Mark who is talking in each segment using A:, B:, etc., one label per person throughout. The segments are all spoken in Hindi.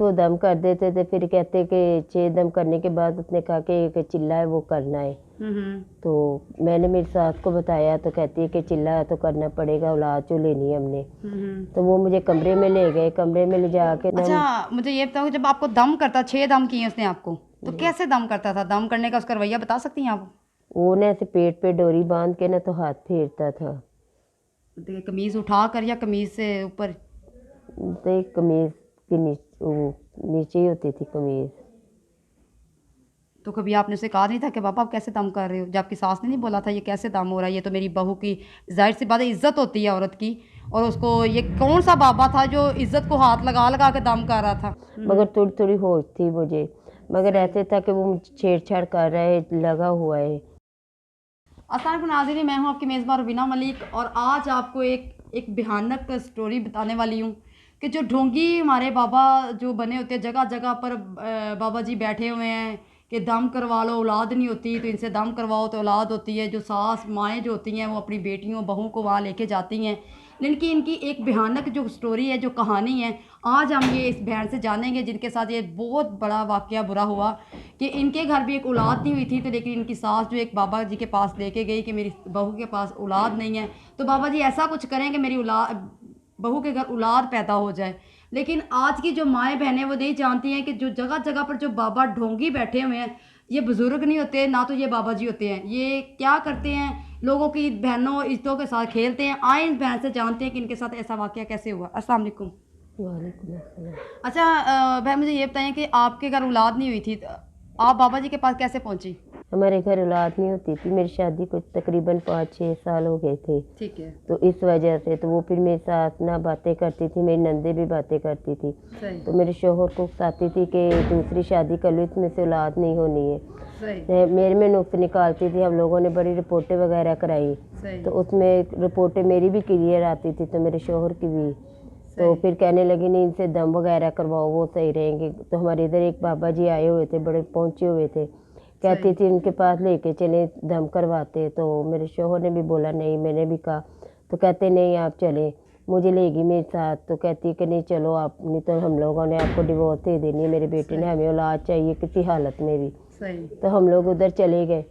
A: वो दम कर देते थे, फिर कहते कि 6 दम करने के बाद उसने कहा कि एक चिल्ला है वो करना है। तो मैंने मेरी सास को बताया तो कहती है कि चिल्ला तो करना पड़ेगा, औलाद जो लेनी है हमने। तो वो मुझे कमरे में ले गए, कमरे में ले जाके
B: अच्छा मुझे ये बताओ, जब आपको दम करता, 6 दम किए उसने आपको, तो कैसे दम करता था? दम करने का उसका रवैया बता सकती हैं आप?
A: वो ना ऐसे पेट पे डोरी बांध के ना तो हाथ फेरता था।
B: कमीज उठा कर या कमीज से ऊपर?
A: तो एक कमीज के नीचे ही होती थी कमीज।
B: तो कभी आपने उसे कहा नहीं था कि पापा आप कैसे दम कर रहे हो? जब आपकी सास ने नहीं बोला था ये कैसे दम हो रहा है, ये तो मेरी बहू की जाहिर सी बात है इज्जत होती है औरत की, और उसको ये कौन सा बाबा था जो इज्जत को हाथ लगा लगा के दम कर रहा था?
A: मगर थोड़ी थोड़ी होश थी मुझे, मगर ऐसे था कि वो मुझे छेड़छाड़ कर रहा है, लगा हुआ है।
B: अस्सलाम वालेकुम नाज़रीन, मैं हूँ आपकी मेज़बान रुबीना मलिक, और आज आपको एक भयानक स्टोरी बताने वाली हूँ कि जो ढोंगी हमारे बाबा जो बने होते हैं, जगह जगह पर बाबा जी बैठे हुए हैं कि दम करवा लो, औलाद नहीं होती तो इनसे दम करवाओ तो औलाद होती है। जो सास माएँ जो होती हैं वो अपनी बेटियों बहू को वहाँ लेके जाती हैं, लेकिन इनकी एक भयानक जो स्टोरी है, जो कहानी है, आज हम ये इस बहन से जानेंगे जिनके साथ ये बहुत बड़ा वाक़या बुरा हुआ कि इनके घर भी एक औलाद नहीं हुई थी, तो लेकिन इनकी सास जो एक बाबा जी के पास लेके गई कि मेरी बहू के पास औलाद नहीं है, तो बाबा जी ऐसा कुछ करें कि मेरी औलाद, बहू के घर औलाद पैदा हो जाए। लेकिन आज की जो माएँ बहनें वो नहीं जानती हैं कि जो जगह जगह पर जो बाबा ढोंगी बैठे हुए हैं, ये बुज़ुर्ग नहीं होते ना, तो ये बाबा जी होते हैं। ये क्या करते हैं, लोगों की बहनों इज्जतों के साथ खेलते हैं। आए इस बहन से जानते हैं कि इनके साथ ऐसा वाक़या कैसे हुआ। अस्सलाम वालेकुम।
A: वालेकुम अस्सलाम।
B: अच्छा बहन मुझे ये बताएं कि आपके घर औलाद नहीं हुई थी, तो आप बाबा जी के पास कैसे पहुंची?
A: हमारे घर औलाद नहीं होती थी, मेरी शादी को तकरीबन 5-6 साल हो गए थे।
B: ठीक है।
A: तो इस वजह से तो वो फिर मेरे साथ ना बातें करती थी, मेरी नंदे भी बातें करती थी।
B: सही।
A: तो मेरे शोहर को उकसाती थी कि दूसरी शादी कर लो, इसमें से औलाद नहीं होनी है।
B: सही।
A: मेरे में नुक्स निकालती थी। हम लोगों ने बड़ी रिपोर्टें वगैरह कराई,
B: सही।
A: तो उसमें रिपोर्टें मेरी भी क्लियर आती थी तो मेरे शोहर की भी। तो फिर कहने लगी नहीं इनसे दम वगैरह करवाओ, वो सही रहेंगे। तो हमारे इधर एक बाबा जी आए हुए थे, बड़े पहुँचे हुए थे, कहती थी इनके पास लेके चले दम करवाते। तो मेरे शोहर ने भी बोला नहीं, मैंने भी कहा, तो कहते नहीं आप चले, मुझे लेगी मेरे साथ। तो कहती कि नहीं चलो आप, नहीं तो हम लोगों ने आपको डिवोर्स दे देनी है, मेरे बेटे ने, हमें औलाद चाहिए किसी हालत में भी।
B: सही।
A: तो हम लोग उधर चले गए,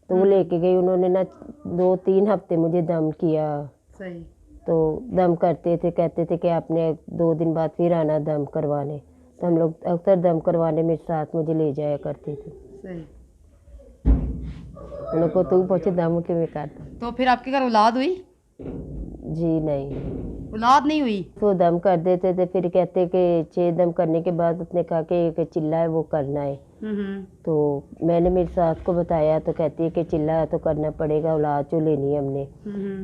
A: तो वो लेके गई। उन्होंने ना 2-3 हफ्ते मुझे दम किया।
B: सही।
A: तो दम करते थे, कहते थे कि आपने 2 दिन बाद फिर आना दम करवाने। तो हम लोग अक्सर दम करवाने मेरे साथ मुझे ले जाया करते थे।
B: सही।
A: उनको तू पूछे दम के में करता।
B: तो फिर आपके घर औलाद हुई?
A: जी नहीं,
B: औलाद नहीं हुई?
A: वो दम कर देते थे, फिर कहते कि 6 दम करने के बाद उसने कहा कि एक चिल्ला है वो करना है। तो मैंने मेरी सास को बताया तो कहती है कि चिल्ला तो करना पड़ेगा, औलाद जो लेनी है हमने।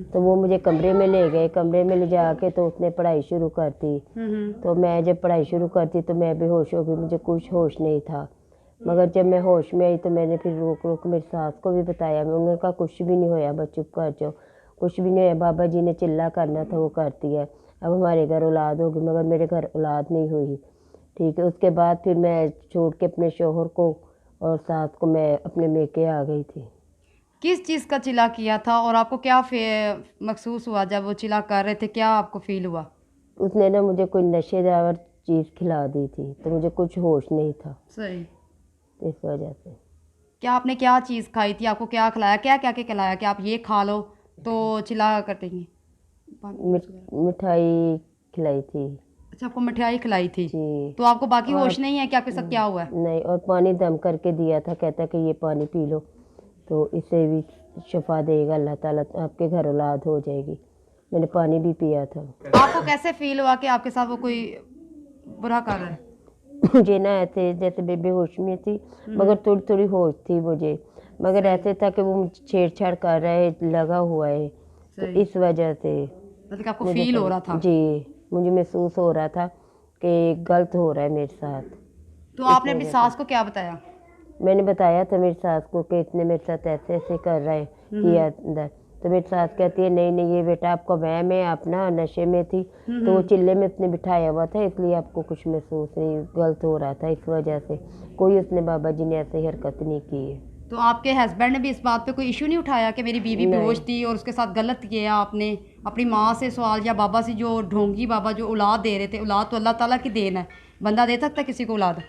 A: तो वो मुझे कमरे में ले गए, कमरे में ले जाके तो उसने पढ़ाई शुरू कर दी। तो मैं जब पढ़ाई शुरू करती तो मैं बेहोश हो गई, मुझे कुछ होश नहीं था। मगर जब मैं होश में आई तो मैंने फिर रोक रोक मेरी सास को भी बताया। मैं उन्होंने कहा कुछ भी नहीं होया, बस चुप कर जाओ, कुछ भी नहीं होया, बाबा जी ने चिल्ला करना था वो करती है। अब हमारे घर औलाद होगी, मगर मेरे घर औलाद नहीं हुई। ठीक है, उसके बाद फिर मैं छोड़ के अपने शोहर को और सास को मैं अपने मेके आ गई थी।
B: किस चीज़ का चिल्ला किया था और आपको क्या महसूस हुआ जब वो चिल्ला कर रहे थे? क्या आपको फील हुआ?
A: उसने ना मुझे कोई नशेदार चीज़ खिला दी थी, तो मुझे कुछ होश नहीं था।
B: सही।
A: इस वजह से।
B: क्या आपने क्या चीज़ खाई थी? आपको क्या खिलाया, क्या क्या के खिलाया कि आप ये खा लो तो चिल्ला कर देंगी?
A: मिठाई खिलाई थी।
B: अच्छा, आपको मिठाई खिलाई थी,
A: जी।
B: तो आपको बाकी
A: और
B: होश नहीं है कि आपके साथ क्या हुआ है?
A: नहीं, और पानी दम करके दिया था, कहता कि ये पानी पी लो तो इससे भी शफा देगा अल्लाह ताला, आपके घर औलाद हो जाएगी। मैंने पानी भी पिया था।
B: आपको कैसे फील हुआ कि आपके साथ वो कोई बुरा कर रहा है?
A: मुझे ना ऐसे जैसे बेबी होश में थी, मगर थोड़ी थोड़ी होश थी मुझे, मगर ऐसे था कि वो मुझे छेड़छाड़ कर रहा है, लगा हुआ है। तो इस वजह से
B: मतलब आपको फील हो रहा था?
A: जी, मुझे महसूस हो रहा था कि गलत हो रहा है मेरे साथ।
B: तो आपने अपनी सास को क्या बताया?
A: मैंने बताया था मेरी सास को कि इसने मेरे साथ ऐसे ऐसे कर रहा है, किया अंदर। तो मेरी सास कहती है नहीं नहीं, ये बेटा आपका वहम है, आप ना नशे में थी, तो वो चिल्ले में उसने बिठाया हुआ था, इसलिए आपको कुछ महसूस नहीं, गलत हो रहा था इस वजह से। कोई उसने बाबा जी ने ऐसी हरकत नहीं की है।
B: तो आपके हस्बैंड ने भी इस बात पे कोई इशू नहीं उठाया कि मेरी बीवी बेहोश थी और उसके साथ गलत किया आपने? अपनी माँ से सवाल या बाबा से, जो ढोंगी बाबा जो औलाद दे रहे थे, औलाद तो अल्लाह ताला की देन है, बंदा दे सकता है किसी को औलाद?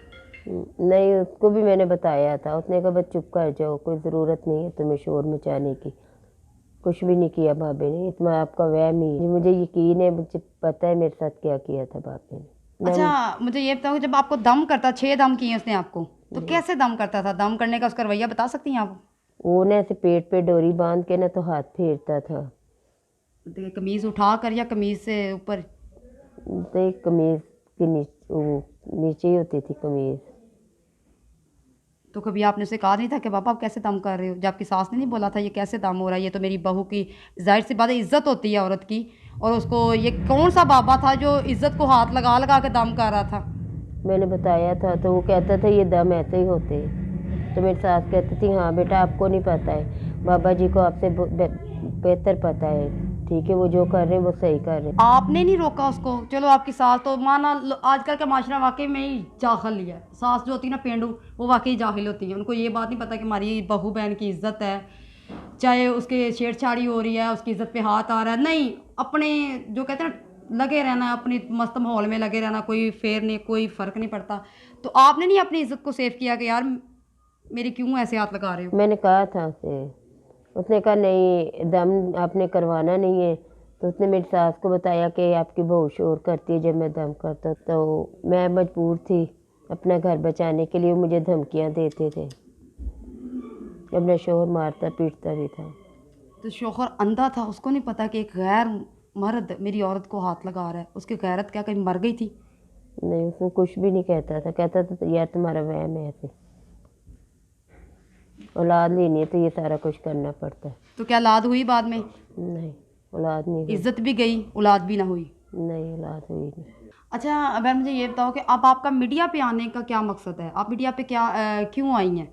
A: नहीं, उसको भी मैंने बताया था, उसने कहा बस चुप कर जाओ, कोई ज़रूरत नहीं है तुम्हें शोर मचाने की। कुछ भी नहीं किया बाबे ने, इतना आपका वहम ही है। मुझे यकीन है, मुझे पता है मेरे साथ क्या किया था बाबे ने।
B: अच्छा, मुझे ये बताओ, जब आपको दम करता, 6 दम किए उसने आपको, तो कैसे दम करता था? दम करने का उसका रवैया बता सकती हैं आप?
A: वो ना ऐसे पेट पे डोरी बांध के ना तो हाथ फेरता था।
B: देखिए, कमीज़ उठा कर या कमीज़ से ऊपर?
A: तो एक कमीज़ के नीचे ही होती थी कमीज़।
B: तो कभी आपने उसे कहा नहीं था कि पापा आप कैसे दम कर रहे हो? जब आपकी सास ने नहीं बोला था ये कैसे दम हो रहा है, ये तो मेरी बहू की ज़ाहिर सी बात है इज़्ज़त होती है औरत की, और उसको ये कौन सा बाबा था जो इज़्ज़त को हाथ लगा लगा के दम कर रहा था?
A: मैंने बताया था तो वो कहता था ये दम ऐसे ही होते हैं। तो मेरी सास कहती थी हाँ बेटा आपको नहीं पता है, बाबा जी को आपसे बेहतर पता है, ठीक है, वो जो कर रहे हैं वो सही कर रहे हैं।
B: आपने नहीं रोका उसको? चलो आपकी सास तो माना आजकल का माशरा वाकई में ही जाहिल ही है। सास जो होती है ना पेंडू, वो वाकई जाहिल होती है। उनको ये बात नहीं पता कि हमारी बहू बहन की इज्जत है, चाहे उसके छेड़छाड़ी हो रही है, उसकी इज्जत पे हाथ आ रहा है, नहीं, अपने जो कहते हैं ना लगे रहना, अपनी मस्त माहौल में लगे रहना, कोई फेर नहीं, कोई फ़र्क नहीं पड़ता। तो आपने नहीं अपनी इज्जत को सेव किया कि यार मेरी क्यों ऐसे हाथ लगा रहे हो?
A: मैंने कहा था उसे, उसने कहा नहीं दम आपने करवाना नहीं है। तो उसने मेरी सास को बताया कि आपकी बहू शोर करती है जब मैं दम करता, तो मैं मजबूर थी अपना घर बचाने के लिए, मुझे धमकियां देते थे, अपना शोहर मारता पीटता भी था।
B: तो शौहर अंधा था, उसको नहीं पता कि एक गैर मर्द मेरी औरत को हाथ लगा रहा है? उसकी गैरत क्या कहीं मर गई थी?
A: नहीं, उसको कुछ भी नहीं कहता था, कहता था यार तुम्हारा वहम है, ऐसे औलाद लेनी है तो ये सारा कुछ करना पड़ता है।
B: तो क्या औलाद हुई बाद में?
A: नहीं, औलाद नहीं हुई।
B: इज्जत भी गई, औलाद भी ना हुई।
A: नहीं, औलाद हुई नहीं।
B: अच्छा, अगर मुझे ये बताओ कि अब आपका मीडिया पे आने का क्या मकसद है? आप मीडिया पे क्या क्यों आई हैं?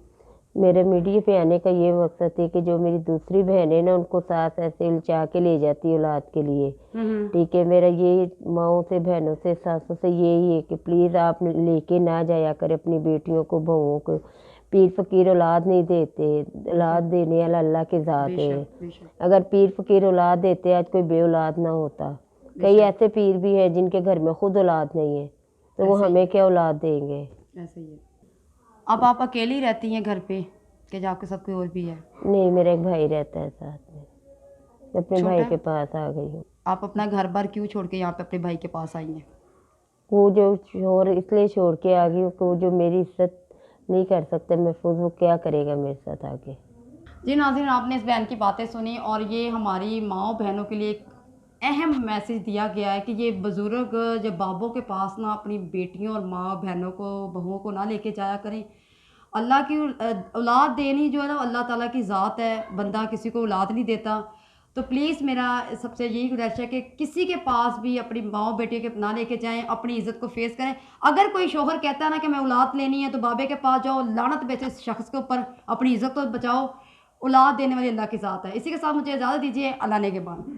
A: मेरे मीडिया पे आने का ये मकसद है कि जो मेरी दूसरी बहन है ना उनको सास ऐसे उलझा के ले जाती है औलाद के लिए, ठीक है, मेरा ये माओं से बहनों से सासों से यही है कि प्लीज़ आप लेके ना जाया करें अपनी बेटियों को बहुओं को। पीर फकीर औलाद नहीं देते, औलाद देने वाला अल्लाह की ज़ात है।
B: बेशक, बेशक।
A: अगर पीर फकीर औलाद देते आज कोई बे औलाद ना होता। कई ऐसे पीर भी हैं जिनके घर में खुद औलाद नहीं है, तो वो
B: ऐसे ही
A: हमें क्या औलाद देंगे।
B: ऐसे ही है। अब आप अकेली रहती हैं घर पे कि जो आपके साथ कोई और भी है?
A: नहीं, मेरा एक भाई रहता है साथ में, मैं अपने भाई
B: छोटा
A: के
B: है?
A: पास आ गई हूँ।
B: आप अपना घर बार क्यों छोड़ के यहाँ पे अपने भाई के पास आई हैं?
A: वो जो शोर इसलिए छोड़ के आ गई हूँ कि वो जो मेरी इज्जत नहीं कर सकते महफूज, वो क्या करेगा मेरे साथ आगे।
B: जी नाज़रीन, आपने इस बहन की बातें सुनी और ये हमारी माँओं बहनों के लिए एक अहम मैसेज दिया गया है कि ये बुज़ुर्ग जब बाबों के पास ना अपनी बेटियों और माँ बहनों को बहुओं को ना लेके जाया करें। अल्लाह की औलाद देनी जो है ना अल्लाह ताला की ज़ात है, बंदा किसी को औलाद नहीं देता। तो प्लीज़ मेरा सबसे यही गुजारिश है कि किसी के पास भी अपनी माँ बेटी के ना लेके जाएं, अपनी इज़्ज़त को फेस करें। अगर कोई शौहर कहता है ना कि मैं औलाद लेनी है तो बाबे के पास जाओ, लानत बेचो इस शख्स के ऊपर, अपनी इज़्ज़त को बचाओ। औलाद देने वाली अल्लाह की ज़ात है। इसी के साथ मुझे इजाज़त दीजिए, अल्लाह ने के बाद।